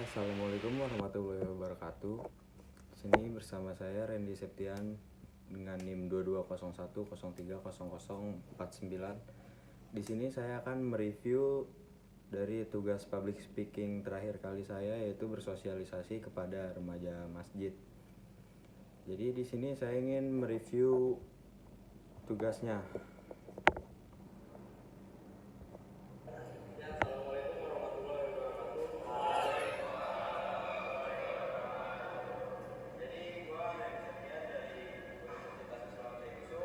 Assalamualaikum warahmatullahi wabarakatuh. Sini bersama saya Randy Septian dengan NIM 2201030049. Di sini saya akan mereview dari tugas public speaking terakhir kali saya, yaitu bersosialisasi kepada remaja masjid. Jadi di sini saya ingin mereview tugasnya.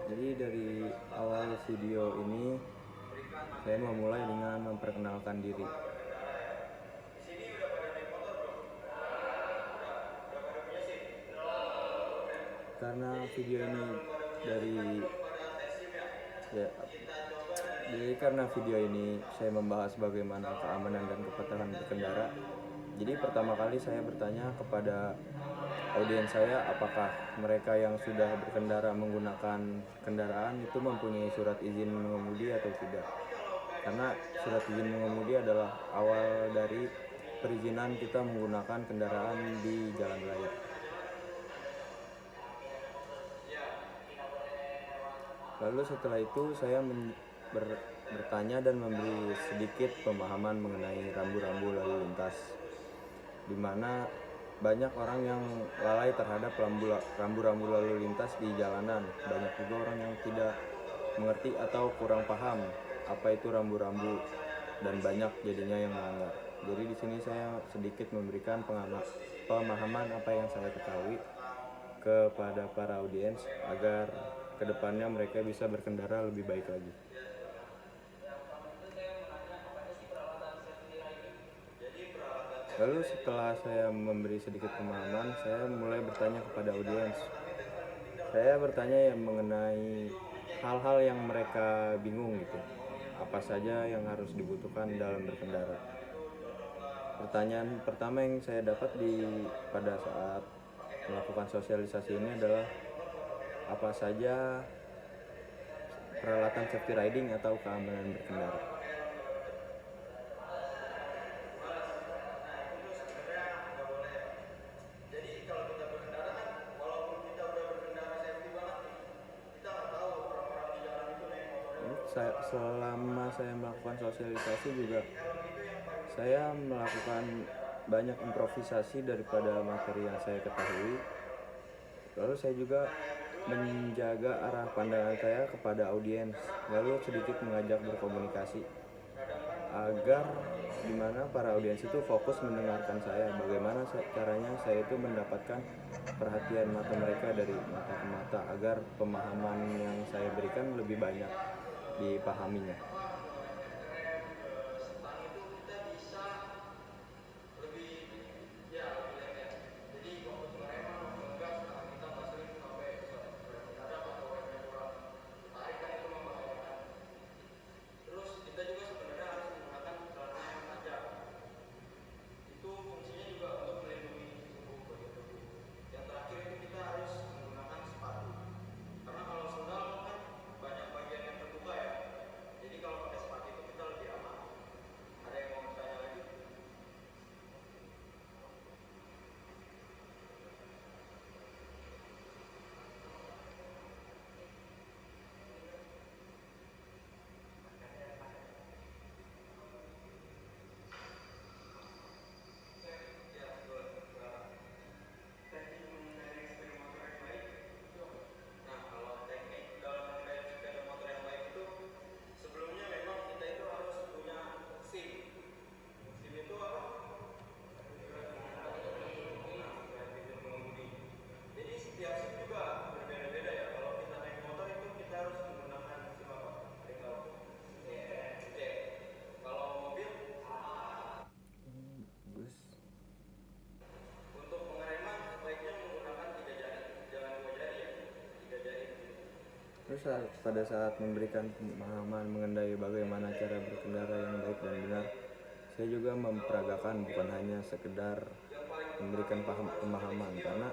Jadi dari awal video ini saya memulai dengan memperkenalkan diri. Karena video ini karena video ini saya membahas bagaimana keamanan dan kepatuhan berkendara. Jadi pertama kali saya bertanya kepada audiens saya, apakah mereka yang sudah berkendara menggunakan kendaraan itu mempunyai surat izin mengemudi atau tidak. Karena surat izin mengemudi adalah awal dari perizinan kita menggunakan kendaraan di jalan raya. Lalu setelah itu saya bertanya dan memberi sedikit pemahaman mengenai rambu-rambu lalu lintas, di mana banyak orang yang lalai terhadap rambu-rambu lalu lintas di jalanan. Banyak juga orang yang tidak mengerti atau kurang paham apa itu rambu-rambu dan banyak jadinya yang melanggar. Jadi di sini saya sedikit memberikan pemahaman apa yang saya ketahui kepada para audiens agar kedepannya mereka bisa berkendara lebih baik lagi. Lalu setelah saya memberi sedikit pemahaman, saya mulai bertanya kepada audiens. Saya bertanya mengenai hal-hal yang mereka bingung gitu. Apa saja yang harus dibutuhkan dalam berkendara. Pertanyaan pertama yang saya dapat pada saat melakukan sosialisasi ini adalah apa saja peralatan safety riding atau keamanan berkendara. Selama saya melakukan sosialisasi juga saya melakukan banyak improvisasi daripada materi yang saya ketahui. Lalu saya juga menjaga arah pandangan saya kepada audiens, lalu sedikit mengajak berkomunikasi agar dimana para audiens itu fokus mendengarkan saya. Bagaimana caranya saya itu mendapatkan perhatian mata mereka dari mata ke mata agar pemahaman yang saya berikan lebih banyak dipahaminya. Terus pada saat memberikan pemahaman mengenai bagaimana cara berkendara yang baik dan benar, saya juga memperagakan, bukan hanya sekedar memberikan pemahaman, karena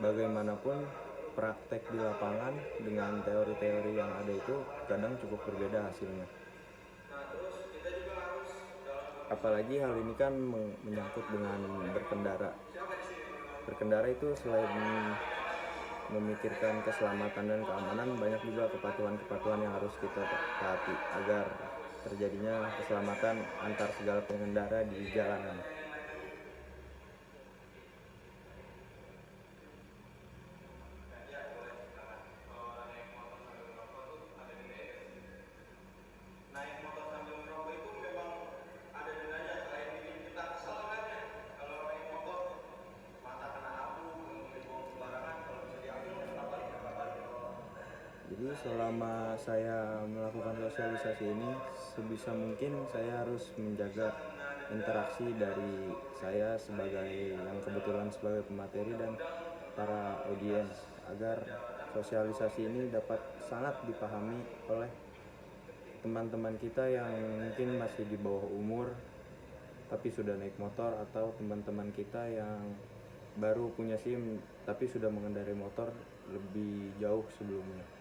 bagaimanapun praktek di lapangan dengan teori-teori yang ada itu kadang cukup berbeda hasilnya. apalagi hal ini kan menyangkut dengan berkendara. Berkendara itu selain memikirkan keselamatan dan keamanan, banyak juga kepatuhan-kepatuhan yang harus kita taati agar terjadinya keselamatan antar segala pengendara di jalanan. Jadi selama saya melakukan sosialisasi ini, sebisa mungkin saya harus menjaga interaksi dari saya sebagai yang kebetulan sebagai pemateri dan para audiens agar sosialisasi ini dapat sangat dipahami oleh teman-teman kita yang mungkin masih di bawah umur tapi sudah naik motor, atau teman-teman kita yang baru punya SIM tapi sudah mengendarai motor lebih jauh sebelumnya.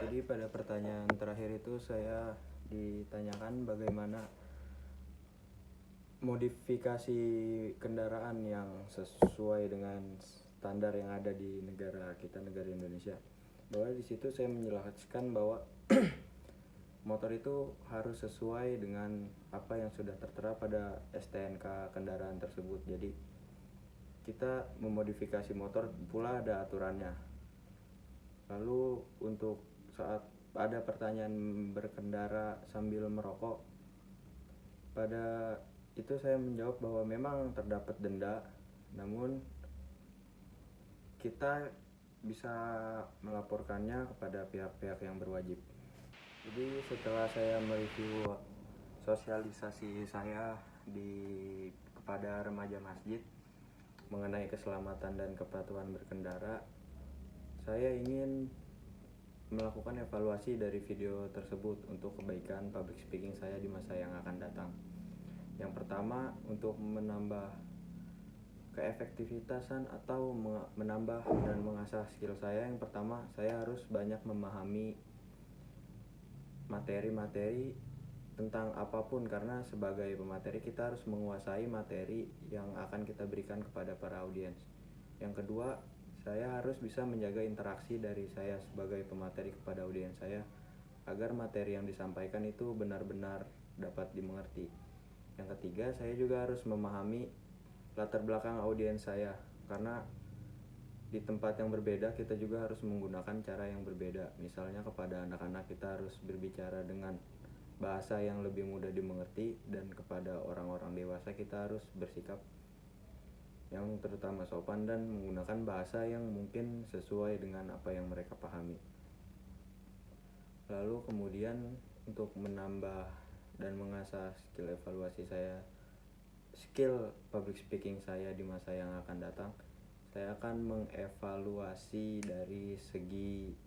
Jadi pada pertanyaan terakhir itu saya ditanyakan bagaimana modifikasi kendaraan yang sesuai dengan standar yang ada di negara kita, negara Indonesia. Bahwa di situ saya menjelaskan bahwa motor itu harus sesuai dengan apa yang sudah tertera pada STNK kendaraan tersebut. Jadi kita memodifikasi motor pula ada aturannya. Lalu untuk saat ada pertanyaan berkendara sambil merokok, pada itu saya menjawab bahwa memang terdapat denda, namun kita bisa melaporkannya kepada pihak-pihak yang berwajib. Jadi setelah saya mereview sosialisasi saya kepada remaja masjid mengenai keselamatan dan kepatuhan berkendara, saya ingin melakukan evaluasi dari video tersebut untuk kebaikan public speaking saya di masa yang akan datang. Yang pertama, untuk menambah keefektivitasan atau menambah dan mengasah skill saya, yang pertama saya harus banyak memahami materi-materi tentang apapun, karena sebagai pemateri kita harus menguasai materi yang akan kita berikan kepada para audiens. Yang kedua, saya harus bisa menjaga interaksi dari saya sebagai pemateri kepada audiens saya agar materi yang disampaikan itu benar-benar dapat dimengerti. Yang ketiga, saya juga harus memahami latar belakang audiens saya, karena di tempat yang berbeda kita juga harus menggunakan cara yang berbeda. Misalnya kepada anak-anak kita harus berbicara dengan bahasa yang lebih mudah dimengerti, dan kepada orang-orang dewasa kita harus bersikap yang terutama sopan dan menggunakan bahasa yang mungkin sesuai dengan apa yang mereka pahami. Lalu kemudian untuk menambah dan mengasah skill public speaking saya di masa yang akan datang, saya akan mengevaluasi dari segi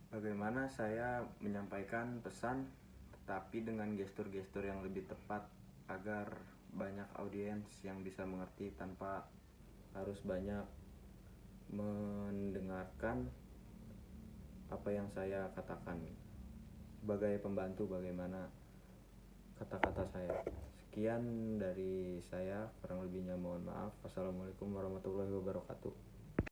bagaimana saya menyampaikan pesan tetapi dengan gestur-gestur yang lebih tepat agar banyak audiens yang bisa mengerti tanpa harus banyak mendengarkan apa yang saya katakan. Sebagai pembantu bagaimana kata-kata saya. Sekian dari saya, kurang lebihnya mohon maaf. Wassalamualaikum warahmatullahi wabarakatuh.